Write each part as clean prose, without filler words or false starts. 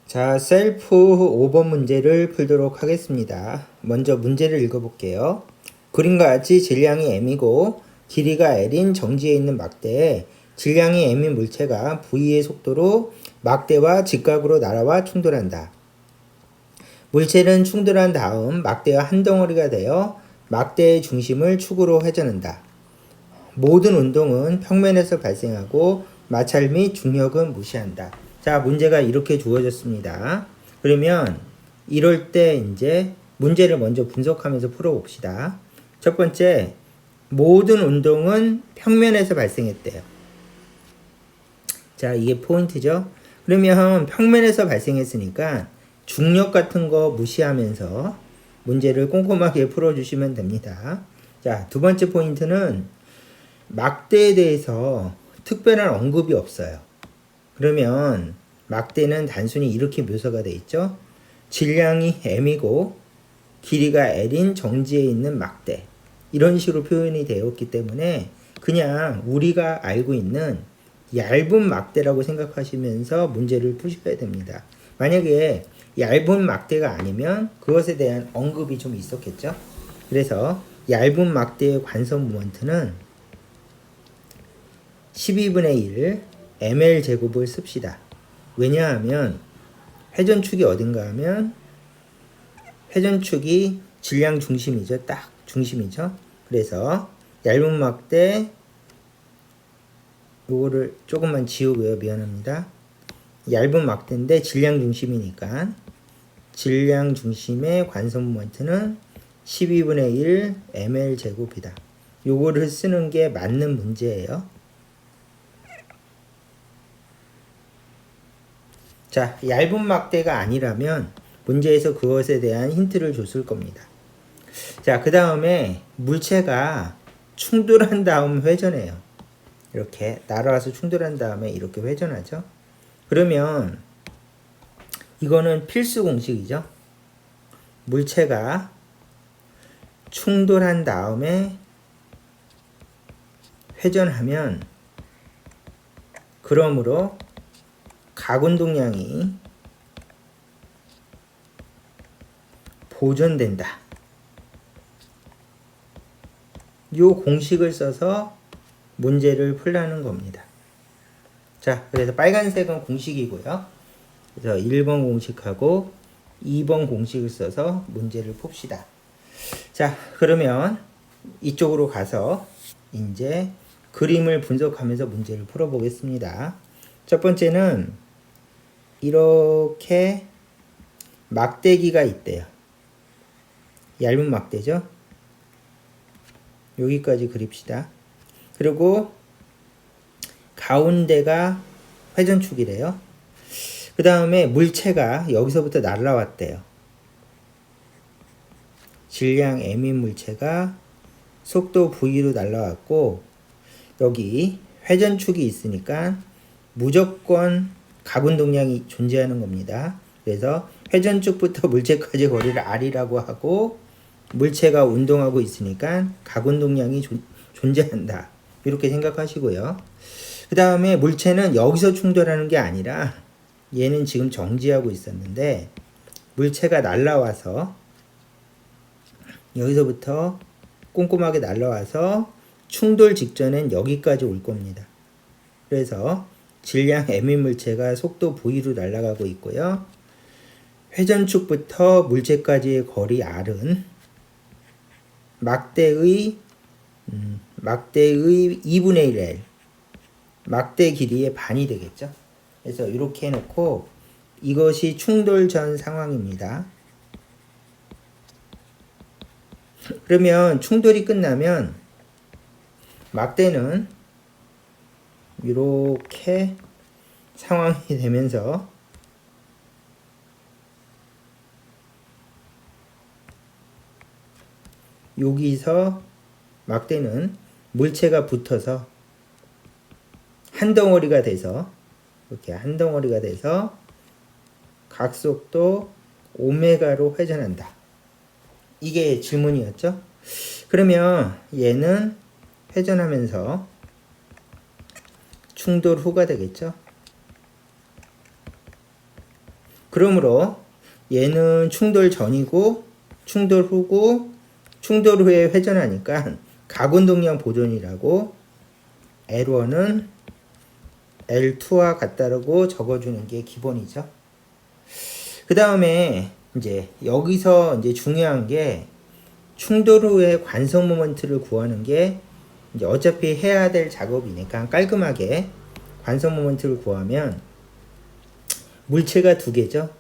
자, 셀프 5번 문제를 풀도록 하겠습니다. 먼저 문제를 읽어볼게요. 그림과 같이 질량이 m이고 길이가 l인 정지에 있는 막대에 질량이 m인 물체가 v의 속도로 막대와 직각으로 날아와 충돌한다. 물체는 충돌한 다음 막대와 한 덩어리가 되어 막대의 중심을 축으로 회전한다. 모든 운동은 평면에서 발생하고 마찰 및 중력은 무시한다. 자, 문제가 이렇게 주어졌습니다. 그러면 이럴 때 이제 문제를 먼저 분석하면서 풀어봅시다. 첫 번째, 모든 운동은 평면에서 발생했대요. 자, 이게 포인트죠. 그러면 평면에서 발생했으니까 중력 같은 거 무시하면서 문제를 꼼꼼하게 풀어주시면 됩니다. 자, 두 번째 포인트는 막대에 대해서 특별한 언급이 없어요. 그러면 막대는 단순히 이렇게 묘사가 되어 있죠. 질량이 m이고 길이가 l인 정지에 있는 막대, 이런 식으로 표현이 되었기 때문에 그냥 우리가 알고 있는 얇은 막대라고 생각하시면서 문제를 푸셔야 됩니다. 만약에 얇은 막대가 아니면 그것에 대한 언급이 좀 있었겠죠. 그래서 얇은 막대의 관성 모먼트는 12분의 1 ml 제곱을 씁시다. 왜냐하면 회전축이 어딘가 하면 회전축이 질량 중심이죠. 딱 중심이죠. 그래서 얇은 막대 요거를 조금만 지우고요. 미안합니다. 얇은 막대인데 질량 중심이니까 질량 중심의 관성 모멘트는 12분의 1 ml 제곱이다. 요거를 쓰는 게 맞는 문제예요. 자, 얇은 막대가 아니라면 문제에서 그것에 대한 힌트를 줬을 겁니다. 자, 그 다음에 물체가 충돌한 다음 회전해요. 이렇게 날아와서 충돌한 다음에 이렇게 회전하죠. 그러면 이거는 필수 공식이죠. 물체가 충돌한 다음에 회전하면 그러므로 각운동량이 보존된다. 이 공식을 써서 문제를 풀라는 겁니다. 자, 그래서 빨간색은 공식이고요. 그래서 1번 공식하고 2번 공식을 써서 문제를 풉시다. 자, 그러면 이쪽으로 가서 이제 그림을 분석하면서 문제를 풀어보겠습니다. 첫 번째는 이렇게 막대기가 있대요. 얇은 막대죠. 여기까지 그립시다. 그리고 가운데가 회전축이래요. 그 다음에 물체가 여기서부터 날라왔대요. 질량 m인 물체가 속도 v로 날라왔고 여기 회전축이 있으니까 무조건 각운동량이 존재하는 겁니다. 그래서 회전축부터 물체까지 거리를 r이라고 하고 물체가 운동하고 있으니까 각운동량이 존재한다. 이렇게 생각하시고요. 그 다음에 물체는 여기서 충돌하는 게 아니라 얘는 지금 정지하고 있었는데 물체가 날라와서 여기서부터 꼼꼼하게 날라와서 충돌 직전엔 여기까지 올 겁니다. 그래서 질량 m인 물체가 속도 v로 날아가고 있고요. 회전축부터 물체까지의 거리 r은 막대의 2분의 1L, 막대 길이의 반이 되겠죠. 그래서 이렇게 해놓고 이것이 충돌 전 상황입니다. 그러면 충돌이 끝나면 막대는 이렇게 상황이 되면서 여기서 막대는 물체가 붙어서 한 덩어리가 돼서 이렇게 한 덩어리가 돼서 각속도 오메가로 회전한다. 이게 질문이었죠. 그러면 얘는 회전하면서 충돌 후가 되겠죠. 그러므로 얘는 충돌 전이고 충돌 후고 충돌 후에 회전하니까 가군동량 보존이라고 L1은 L2와 같다라고 적어주는 게 기본이죠. 그 다음에 이제 여기서 이제 중요한 게 충돌 후에 관성 모먼트를 구하는 게 이제 어차피 해야 될 작업이니까 깔끔하게 관성 모먼트를 구하면 물체가 두 개죠.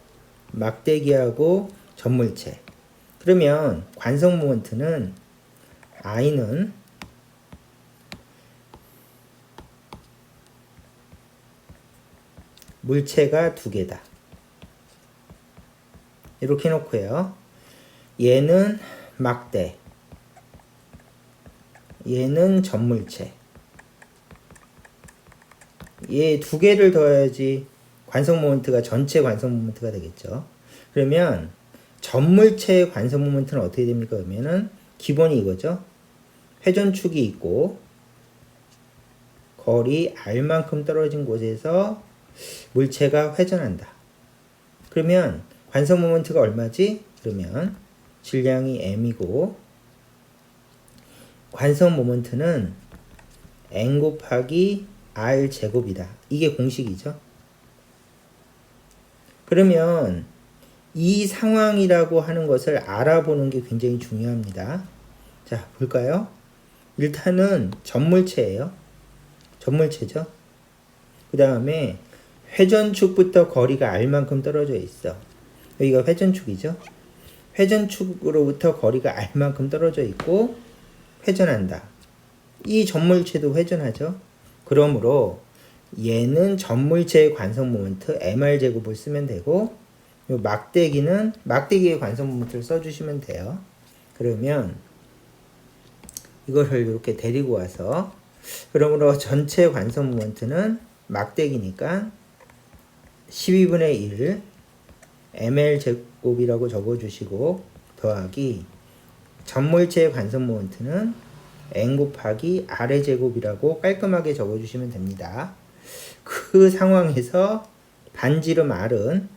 막대기하고 전물체. 그러면 관성 모먼트는 I는 물체가 두 개다. 이렇게 놓고요. 얘는 막대. 얘는 전물체. 얘 두 개를 더해야지 관성 모먼트가 전체 관성 모먼트가 되겠죠. 그러면 전물체의 관성 모먼트는 어떻게 됩니까? 그러면은 기본이 이거죠. 회전축이 있고 거리 R만큼 떨어진 곳에서 물체가 회전한다. 그러면 관성 모먼트가 얼마지? 그러면 질량이 m이고 관성 모먼트는 n 곱하기 r 제곱이다. 이게 공식이죠. 그러면 이 상황이라고 하는 것을 알아보는 게 굉장히 중요합니다. 자, 볼까요? 일단은 전물체예요. 전물체죠. 그 다음에 회전축부터 거리가 r만큼 떨어져 있어. 여기가 회전축이죠. 회전축으로부터 거리가 r만큼 떨어져 있고 회전한다. 이 전물체도 회전하죠. 그러므로 얘는 전물체의 관성 모먼트 mr제곱을 쓰면 되고 요 막대기는 막대기의 관성 모먼트를 써주시면 돼요. 그러면 이거를 이렇게 데리고 와서 그러므로 전체 관성 모먼트는 막대기니까 12분의 1 ml제곱이라고 적어주시고 더하기 전물체의 관성 모먼트는 n 곱하기 r의 제곱이라고 깔끔하게 적어주시면 됩니다. 그 상황에서 반지름 r은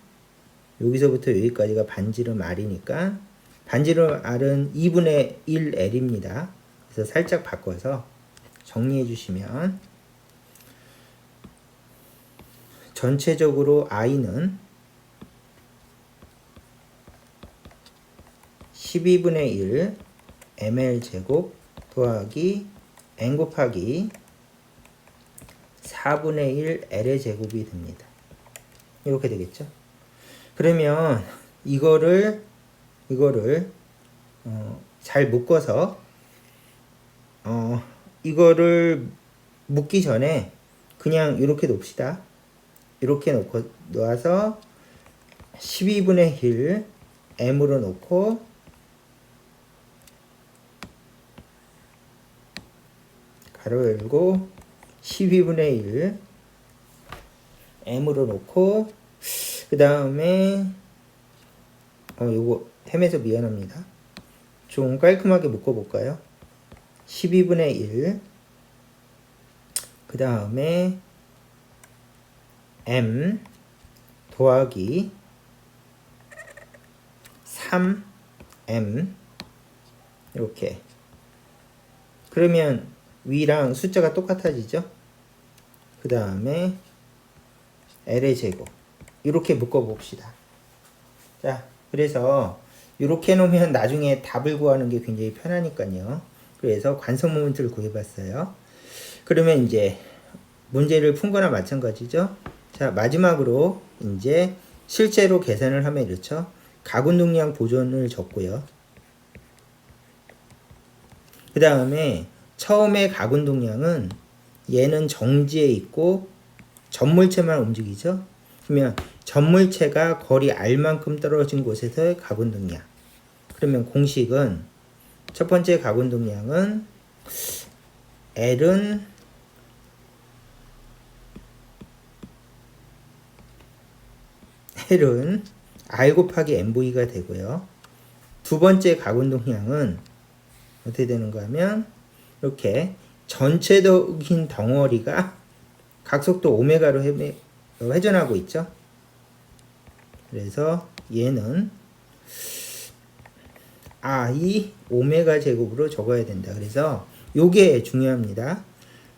여기서부터 여기까지가 반지름 r이니까 반지름 r은 2분의 1 l입니다. 그래서 살짝 바꿔서 정리해 주시면 전체적으로 i는 12분의 1 ml 제곱 더하기 n 곱하기 4분의 1 l의 제곱이 됩니다. 이렇게 되겠죠. 그러면 이거를 잘 묶어서 이거를 묶기 전에 그냥 이렇게 놓읍시다. 이렇게 놓아서 12분의 1 m으로 놓고 가로 열고 12분의 1 m으로 놓고 그 다음에 요거 헤매서 미안합니다. 좀 깔끔하게 묶어 볼까요? 12분의 1 그 다음에 m 더하기 3m 이렇게 그러면 위랑 숫자가 똑같아지죠? 그 다음에 L의 제곱 이렇게 묶어 봅시다. 자, 그래서 이렇게 놓으면 나중에 답을 구하는 게 굉장히 편하니까요. 그래서 관성 모멘트를 구해봤어요. 그러면 이제 문제를 푼 거나 마찬가지죠. 자, 마지막으로 이제 실제로 계산을 하면 이렇죠. 가군동량 보존을 적고요. 그 다음에 처음에 가군동량은 얘는 정지에 있고 전물체만 움직이죠. 그러면 전물체가 거리 r만큼 떨어진 곳에서의 가군동량. 그러면 공식은 첫 번째 가군동량은 L은 R 곱하기 MV가 되고요. 두 번째 가군동량은 어떻게 되는가 하면 이렇게 전체적인 덩어리가 각속도 오메가로 회전하고 있죠. 그래서 얘는 I 오메가 제곱으로 적어야 된다. 그래서 요게 중요합니다.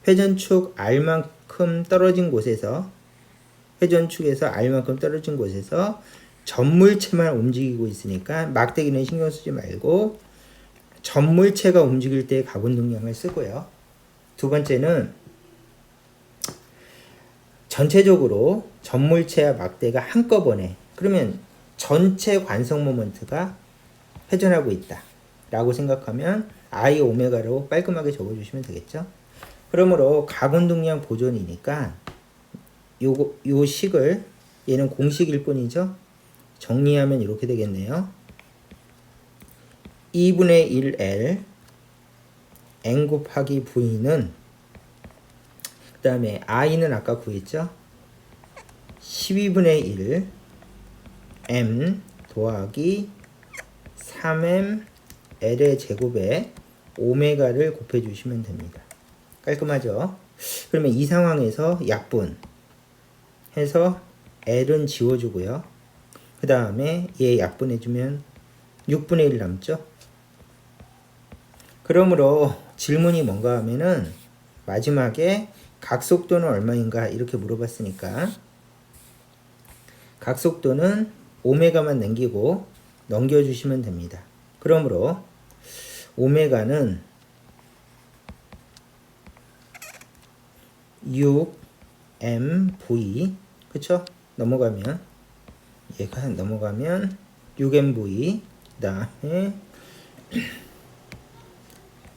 회전축 R만큼 떨어진 곳에서 회전축에서 R만큼 떨어진 곳에서 전물체만 움직이고 있으니까 막대기는 신경 쓰지 말고 전물체가 움직일 때 가군동량을 쓰고요. 두 번째는 전체적으로 전물체와 막대가 한꺼번에 그러면 전체 관성 모먼트가 회전하고 있다 라고 생각하면 I 오메가로 깔끔하게 적어주시면 되겠죠. 그러므로 가군동량 보존이니까 요 식을 얘는 공식일 뿐이죠. 정리하면 이렇게 되겠네요. 2분의 1L N 곱하기 V는 그 다음에 I는 아까 구했죠. 12분의 1 M 더하기 3M L의 제곱에 오메가를 곱해주시면 됩니다. 깔끔하죠? 그러면 이 상황에서 약분 해서 L은 지워주고요. 그 다음에 얘 약분해주면 6분의 1 남죠? 그러므로 질문이 뭔가 하면은 마지막에 각속도는 얼마인가 이렇게 물어봤으니까 각속도는 오메가만 남기고 넘겨주시면 됩니다. 그러므로 오메가는 6mv 그쵸? 넘어가면 얘가 넘어가면 6mv 그 다음에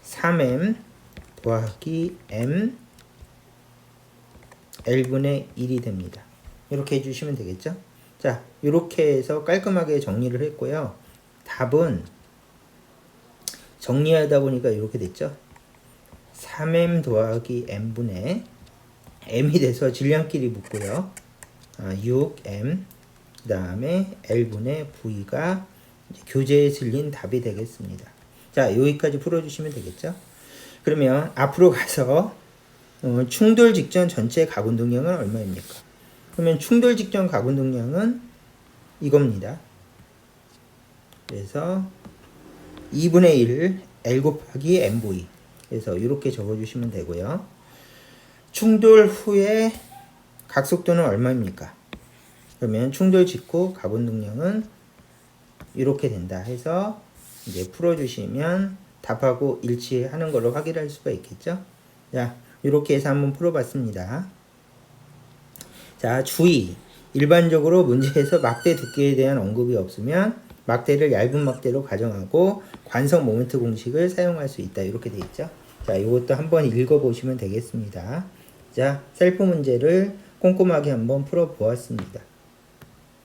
3m 더하기 m L분의 1이 됩니다. 이렇게 해주시면 되겠죠? 자, 이렇게 해서 깔끔하게 정리를 했고요. 답은 정리하다 보니까 이렇게 됐죠? 3m 더하기 m분의 m이 돼서 질량끼리 묶고요. 6m 그 다음에 L분의 V가 교재에 실린 답이 되겠습니다. 자, 여기까지 풀어주시면 되겠죠? 그러면 앞으로 가서 충돌 직전 전체 가군동량은 얼마입니까? 그러면 충돌 직전 가군동량은 이겁니다. 그래서 2분의 1 L 곱하기 MV 그래서 이렇게 적어주시면 되고요. 충돌 후에 각속도는 얼마입니까? 그러면 충돌 직후 가군동량은 이렇게 된다 해서 이제 풀어주시면 답하고 일치하는 걸로 확인할 수가 있겠죠. 자, 이렇게 해서 한번 풀어봤습니다. 자, 주의. 일반적으로 문제에서 막대 두께에 대한 언급이 없으면 막대를 얇은 막대로 가정하고 관성 모멘트 공식을 사용할 수 있다. 이렇게 돼 있죠. 자, 이것도 한번 읽어보시면 되겠습니다. 자, 셀프 문제를 꼼꼼하게 한번 풀어보았습니다.